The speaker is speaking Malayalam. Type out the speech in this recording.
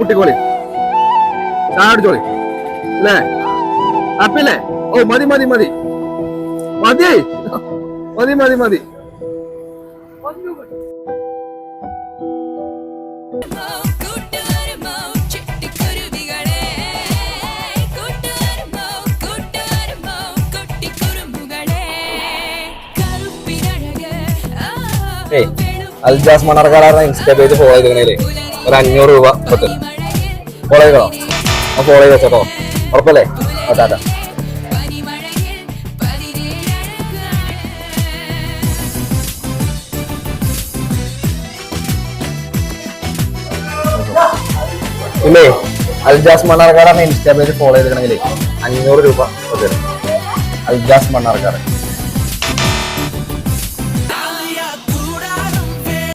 കുട്ടിക്കോളി ചായ അടിച്ചോളി അല്ലേ ഹാപ്പി അല്ലേ ഓ മതി മതി മതി മതി മതി മതി മതി അൽജാസ് മണ്ണാർക്കാട് ഇൻസ്റ്റാ പേജ് ഫോളോ ചെയ്തേ ഒരു 500 രൂപ പറ്റും ഫോളോ ചെയ്തോ ഫോളോ ചെയ്ത് വെച്ചോ ഉറപ്പല്ലേ ടാറ്റ ഇല്ലേ അൽജാസ് മണ്ണാർക്കാട് ഇൻസ്റ്റാ പേജ് ഫോളോ ചെയ്തിട്ടുണ്ടെങ്കിലേ 500 രൂപ തരും അൽജാസ് മണ്ണാർക്കാട്